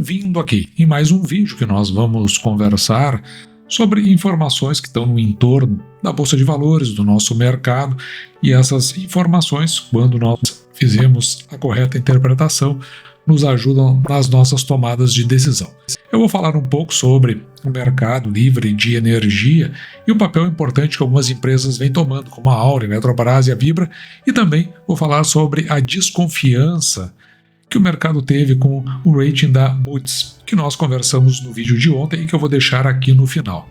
bem-vindo aqui em mais um vídeo que nós vamos conversar sobre informações que estão no entorno da Bolsa de Valores, do nosso mercado, e essas informações, quando nós fizemos a correta interpretação, nos ajudam nas nossas tomadas de decisão. Eu vou falar um pouco sobre o mercado livre de energia e o papel importante que algumas empresas vêm tomando, como a Auren, a Eletrobras e a Vibra, e também vou falar sobre a desconfiança que o mercado teve com o rating da Moody's, que nós conversamos no vídeo de ontem e que eu vou deixar aqui no final.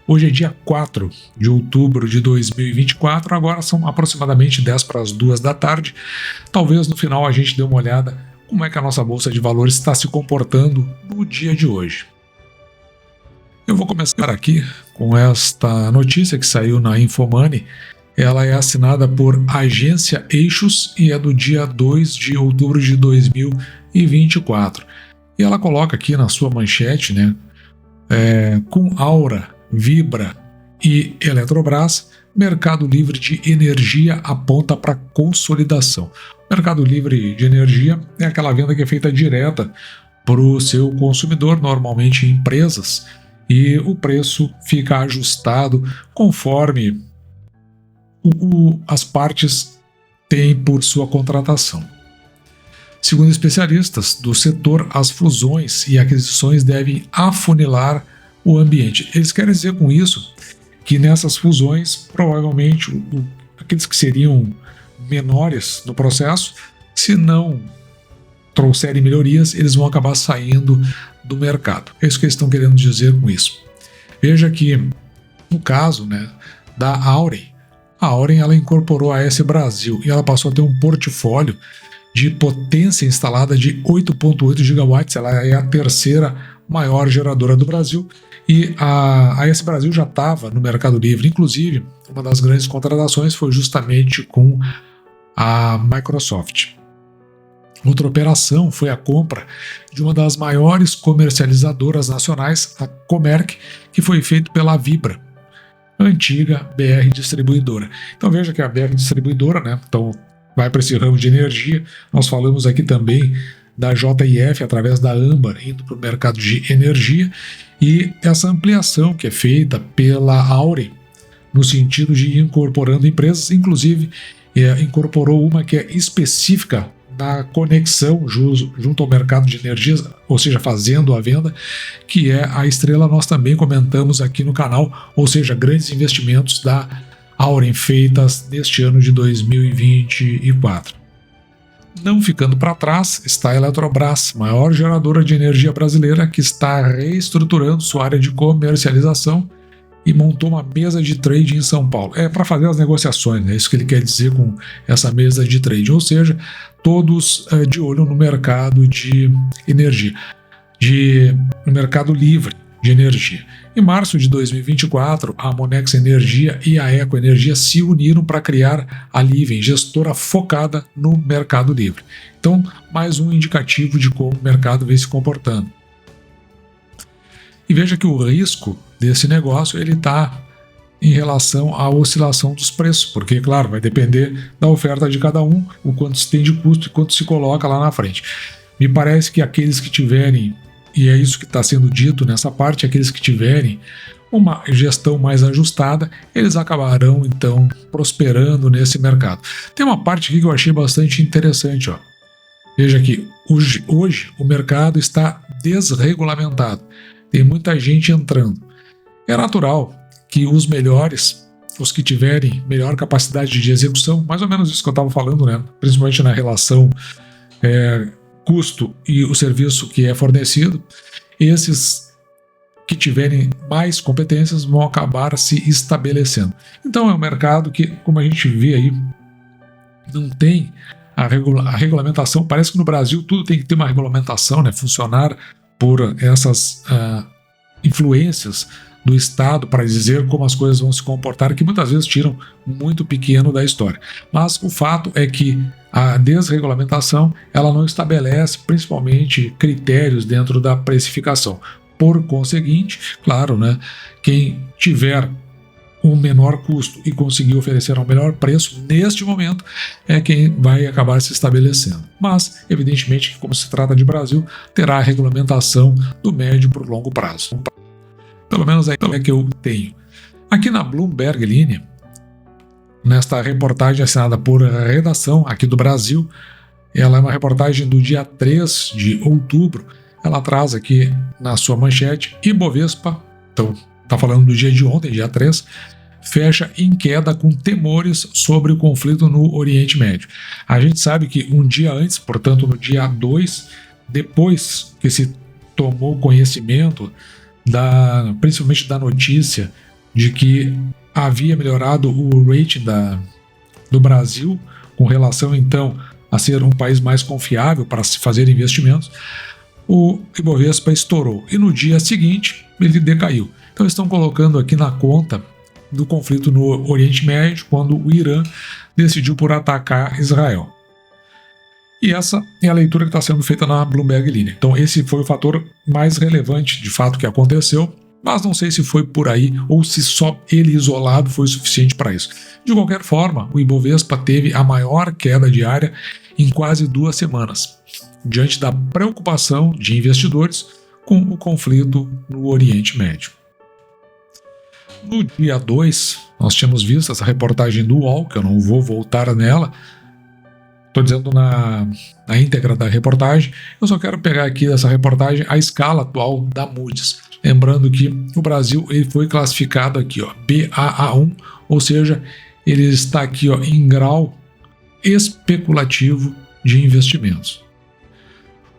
Hoje é dia 4 de outubro de 2024, agora são aproximadamente 10 para as 2 da tarde. Talvez no final a gente dê uma olhada como é que a nossa Bolsa de Valores está se comportando no dia de hoje. Eu vou começar aqui com esta notícia que saiu na Infomoney. Ela é assinada por Agência Eixos e é do dia 2 de outubro de 2024. E ela coloca aqui na sua manchete, com Aura, Vibra e Eletrobras, mercado livre de energia aponta para consolidação. O mercado livre de energia é aquela venda que é feita direta para o seu consumidor, normalmente empresas, e o preço fica ajustado conforme as partes têm por sua contratação. Segundo especialistas do setor, as fusões e aquisições devem afunilar o ambiente. Eles querem dizer com isso que nessas fusões, provavelmente, aqueles que seriam menores no processo, se não trouxerem melhorias, eles vão acabar saindo do mercado. É isso que eles estão querendo dizer com isso. Veja que, no caso da Auren, a Auren ela incorporou a AS Brasil e ela passou a ter um portfólio de potência instalada de 8,8 gigawatts. Ela é a terceira maior geradora do Brasil e a AS Brasil já estava no Mercado Livre. Inclusive, uma das grandes contratações foi justamente com a Microsoft. Outra operação foi a compra de uma das maiores comercializadoras nacionais, a Comerc, que foi feito pela Vibra, antiga BR Distribuidora. Então veja que a BR Distribuidora, então vai para esse ramo de energia. Nós falamos aqui também da JIF através da Âmbar indo para o mercado de energia, e essa ampliação que é feita pela Auren no sentido de ir incorporando empresas, inclusive incorporou uma que é específica na conexão junto ao mercado de energias, ou seja, fazendo a venda, que é a Estrela. Nós também comentamos aqui no canal, ou seja, grandes investimentos da Auren feitas neste ano de 2024. Não ficando para trás está a Eletrobras, maior geradora de energia brasileira, que está reestruturando sua área de comercialização e montou uma mesa de trade em São Paulo. É para fazer as negociações, é isso que ele quer dizer com essa mesa de trade, ou seja, todos de olho no mercado de energia, no mercado livre de energia. Em março de 2024, a Monex Energia e a Eco Energia se uniram para criar a Livem, gestora focada no mercado livre. Então, mais um indicativo de como o mercado vem se comportando. E veja que o risco desse negócio ele está em relação à oscilação dos preços, porque, claro, vai depender da oferta de cada um, o quanto se tem de custo e quanto se coloca lá na frente. Me parece que aqueles que tiverem, e é isso que está sendo dito nessa parte, aqueles que tiverem uma gestão mais ajustada, eles acabarão, então, prosperando nesse mercado. Tem uma parte aqui que eu achei bastante interessante. Veja que hoje o mercado está desregulamentado. Tem muita gente entrando. É natural que os melhores, os que tiverem melhor capacidade de execução, mais ou menos isso que eu estava falando, principalmente na relação custo e o serviço que é fornecido, esses que tiverem mais competências vão acabar se estabelecendo. Então é um mercado que, como a gente vê aí, não tem a regulamentação. Parece que no Brasil tudo tem que ter uma regulamentação, funcionar por essas influências do Estado para dizer como as coisas vão se comportar, que muitas vezes tiram muito pequeno da história. Mas o fato é que a desregulamentação ela não estabelece principalmente critérios dentro da precificação. Por conseguinte, claro, quem tiver o menor custo e conseguir oferecer ao melhor preço, neste momento, é quem vai acabar se estabelecendo. Mas, evidentemente, como se trata de Brasil, terá a regulamentação do médio por longo prazo. Pelo menos é que eu tenho. Aqui na Bloomberg Linha, nesta reportagem assinada por redação aqui do Brasil, ela é uma reportagem do dia 3 de outubro, ela traz aqui na sua manchete: Ibovespa, então está falando do dia de ontem, dia 3, fecha em queda com temores sobre o conflito no Oriente Médio. A gente sabe que um dia antes, portanto no dia 2, depois que se tomou conhecimento principalmente da notícia de que havia melhorado o rating do Brasil com relação então a ser um país mais confiável para se fazer investimentos, o Ibovespa estourou e no dia seguinte ele decaiu. Então estão colocando aqui na conta do conflito no Oriente Médio, quando o Irã decidiu por atacar Israel. E essa é a leitura que está sendo feita na Bloomberg Linha. Então esse foi o fator mais relevante de fato que aconteceu, mas não sei se foi por aí ou se só ele isolado foi suficiente para isso. De qualquer forma, o Ibovespa teve a maior queda diária em quase 2 semanas, diante da preocupação de investidores com o conflito no Oriente Médio. No dia 2, nós tínhamos visto essa reportagem do UOL, que eu não vou voltar nela, estou dizendo na íntegra da reportagem, eu só quero pegar aqui dessa reportagem a escala atual da Moody's. Lembrando que o Brasil ele foi classificado aqui, ó, Baa1, ou seja, ele está aqui ó, em grau especulativo de investimentos.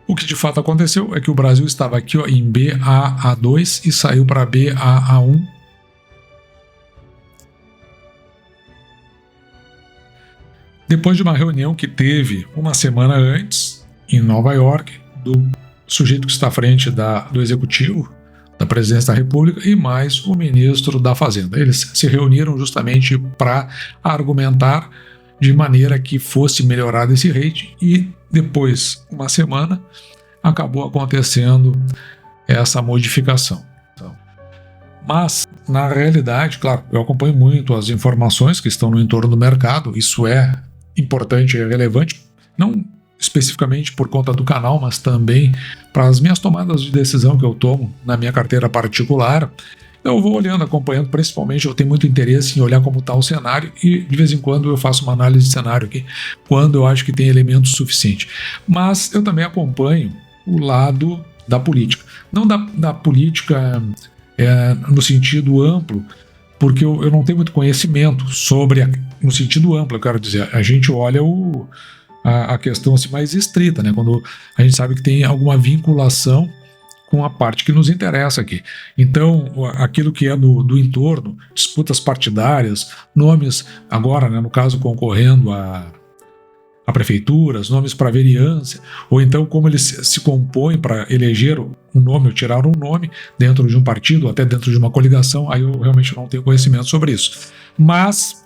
O que de fato aconteceu é que o Brasil estava aqui ó, em Baa2 e saiu para Baa1. Depois de uma reunião que teve uma semana antes, em Nova York, do sujeito que está à frente do Executivo, da Presidência da República, e mais o ministro da Fazenda. Eles se reuniram justamente para argumentar de maneira que fosse melhorado esse rating, e depois, uma semana, acabou acontecendo essa modificação. Mas, na realidade, claro, eu acompanho muito as informações que estão no entorno do mercado, isso é importante e relevante, não especificamente por conta do canal, mas também para as minhas tomadas de decisão que eu tomo na minha carteira particular. Eu vou olhando, acompanhando, principalmente eu tenho muito interesse em olhar como está o cenário e de vez em quando eu faço uma análise de cenário aqui, quando eu acho que tem elementos suficientes. Mas eu também acompanho o lado da política, não da política no sentido amplo, porque eu não tenho muito conhecimento sobre, no sentido amplo, eu quero dizer, a gente olha a questão assim, mais estrita, né? Quando a gente sabe que tem alguma vinculação com a parte que nos interessa aqui. Então, aquilo que é do entorno, disputas partidárias, nomes agora, né, no caso, concorrendo a prefeituras, nomes para vereança, ou então como eles se compõem para eleger um nome ou tirar um nome dentro de um partido, ou até dentro de uma coligação, aí eu realmente não tenho conhecimento sobre isso. Mas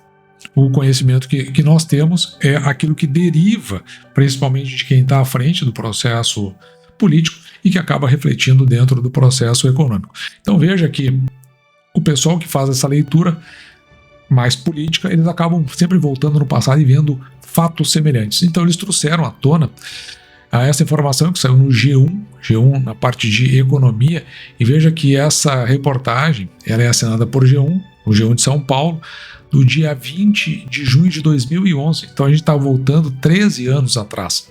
o conhecimento que nós temos é aquilo que deriva principalmente de quem está à frente do processo político e que acaba refletindo dentro do processo econômico. Então veja que o pessoal que faz essa leitura mais política, eles acabam sempre voltando no passado e vendo fatos semelhantes. Então eles trouxeram à tona essa informação que saiu no G1 na parte de economia, e veja que essa reportagem ela é assinada por G1, o G1 de São Paulo, do dia 20 de junho de 2011. Então a gente está voltando 13 anos atrás.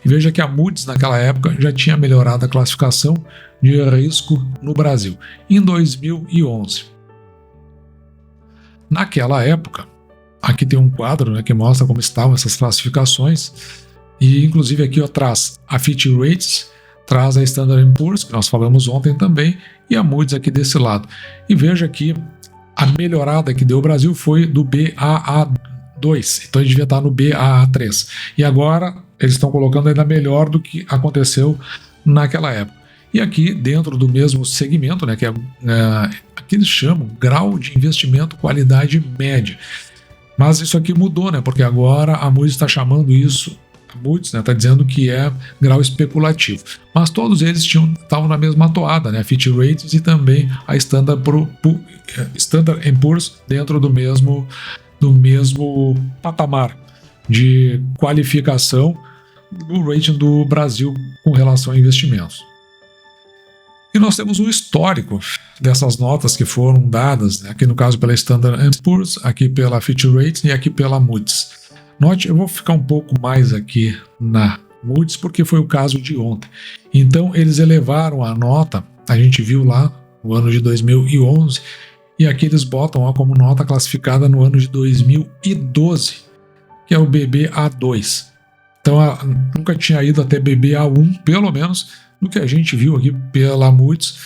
E veja que a Moody's naquela época já tinha melhorado a classificação de risco no Brasil, em 2011. Naquela época, aqui tem um quadro, né, que mostra como estavam essas classificações, e inclusive aqui traz a Fitch Ratings, traz a Standard & Poor's, que nós falamos ontem também, e a Moody's aqui desse lado. E veja que a melhorada que deu o Brasil foi do Baa2, então a gente devia estar no Baa3. E agora eles estão colocando ainda melhor do que aconteceu naquela época. E aqui dentro do mesmo segmento, né, que aqui eles chamam grau de investimento qualidade média. Mas isso aqui mudou, né, porque agora a Moody's está chamando isso a Moody's está dizendo que é grau especulativo, mas todos eles estavam na mesma toada, né? A Fitch Ratings e também a Standard Poor's dentro do mesmo patamar de qualificação do rating do Brasil com relação a investimentos. E nós temos um histórico dessas notas que foram dadas, né? Aqui no caso pela Standard Poor's, aqui pela Fitch Ratings e aqui pela Moody's. Note, eu vou ficar um pouco mais aqui na Moody's porque foi o caso de ontem. Então eles elevaram a nota, a gente viu lá no ano de 2011, e aqui eles botam ó, como nota classificada no ano de 2012, que é o BBA2. Então nunca tinha ido até BBA1, pelo menos do que a gente viu aqui pela Moody's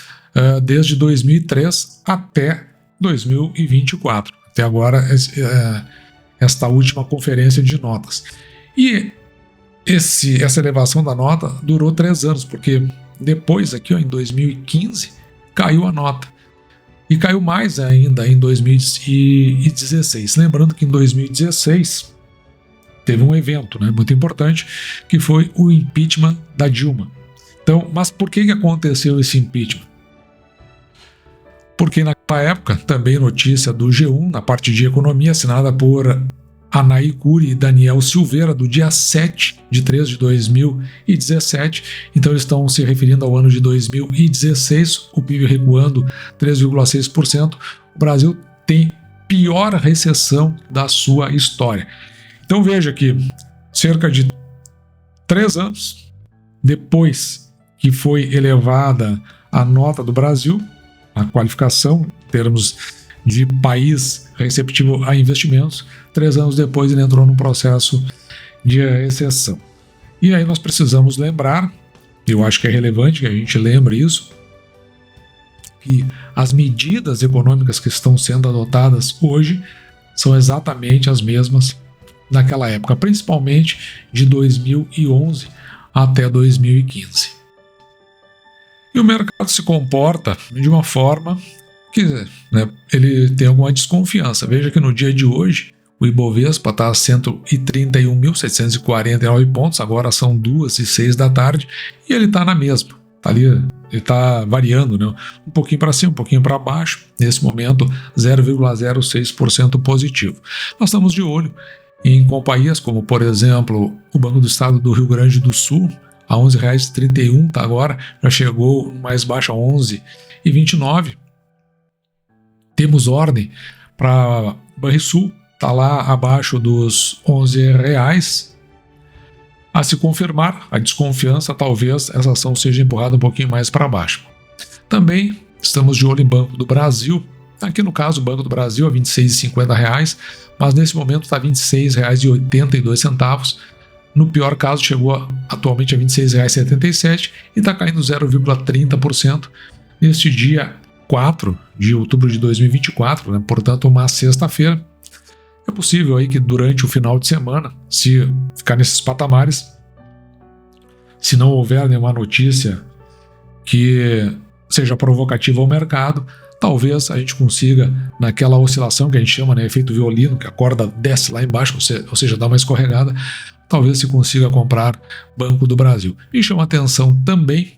desde 2003 até 2024. Até agora, esta última conferência de notas. E essa elevação da nota durou 3 anos, porque depois, aqui ó, em 2015, caiu a nota. E caiu mais ainda em 2016. Lembrando que em 2016 teve um evento, né, muito importante, que foi o impeachment da Dilma. Então, mas por que aconteceu esse impeachment? Porque naquela época, também notícia do G1, na parte de economia, assinada por Anaí Curi e Daniel Silveira, do dia 7 de 3 de 2017. Então eles estão se referindo ao ano de 2016, o PIB recuando 3,6%. O Brasil tem pior recessão da sua história. Então veja que cerca de 3 anos depois que foi elevada a nota do Brasil, a qualificação em termos de país receptivo a investimentos, 3 anos depois ele entrou num processo de recessão. E aí nós precisamos lembrar, eu acho que é relevante que a gente lembre isso, que as medidas econômicas que estão sendo adotadas hoje são exatamente as mesmas naquela época, principalmente de 2011 até 2015. E o mercado se comporta de uma forma que, né, ele tem alguma desconfiança. Veja que no dia de hoje o Ibovespa está a 131.749 pontos, agora são 2h06 da tarde, e ele está na mesma. Tá ali, ele está variando, né, um pouquinho para cima, um pouquinho para baixo, nesse momento 0,06% positivo. Nós estamos de olho em companhias como, por exemplo, o Banco do Estado do Rio Grande do Sul, a R$ 11,31, tá agora, já chegou mais baixo a 11,29. Temos ordem para Banrisul, está lá abaixo dos R$11. A se confirmar a desconfiança, talvez essa ação seja empurrada um pouquinho mais para baixo. Também estamos de olho em Banco do Brasil. Aqui no caso, o Banco do Brasil a R$ 26,50, mas nesse momento está R$ 26,82. No pior caso, chegou atualmente a R$ 26,77 e está caindo 0,30% neste dia 4 de outubro de 2024, né? Portanto, uma sexta-feira. É possível aí que durante o final de semana, se ficar nesses patamares, se não houver nenhuma notícia que seja provocativa ao mercado, talvez a gente consiga, naquela oscilação que a gente chama, né, efeito violino, que a corda desce lá embaixo, ou seja, dá uma escorregada, talvez se consiga comprar Banco do Brasil. E chama atenção também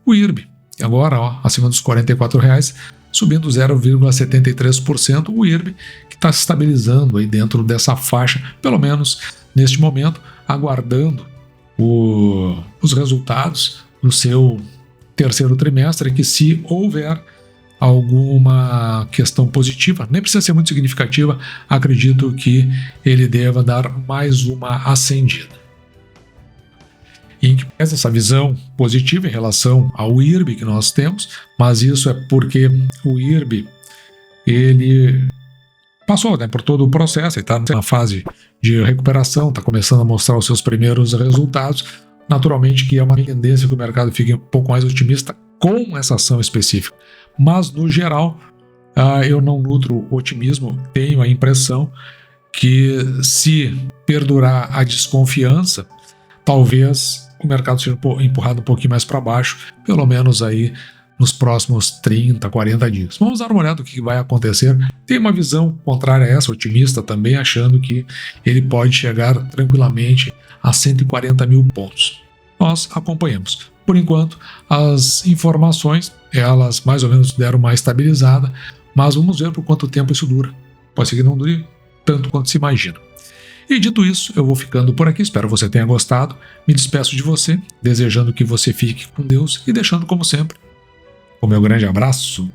o IRB, agora ó, acima dos R$ 44,00, subindo 0,73%, o IRB que está se estabilizando aí dentro dessa faixa, pelo menos neste momento, aguardando os resultados do seu terceiro trimestre, que se houver alguma questão positiva, nem precisa ser muito significativa, acredito que ele deva dar mais uma acendida. E em que pesa essa visão positiva em relação ao IRB que nós temos, mas isso é porque o IRB ele passou, né, por todo o processo, ele está na fase de recuperação, está começando a mostrar os seus primeiros resultados. Naturalmente que é uma tendência que o mercado fique um pouco mais otimista com essa ação específica. Mas, no geral, eu não nutro otimismo, tenho a impressão que se perdurar a desconfiança, talvez o mercado seja empurrado um pouquinho mais para baixo, pelo menos aí nos próximos 30, 40 dias. Vamos dar uma olhada no que vai acontecer. Tem uma visão contrária a essa, otimista também, achando que ele pode chegar tranquilamente a 140 mil pontos. Nós acompanhamos. Por enquanto, as informações, elas mais ou menos deram uma estabilizada, mas vamos ver por quanto tempo isso dura. Pode ser que não dure tanto quanto se imagina. E dito isso, eu vou ficando por aqui, espero que você tenha gostado. Me despeço de você, desejando que você fique com Deus e deixando, como sempre, o meu grande abraço.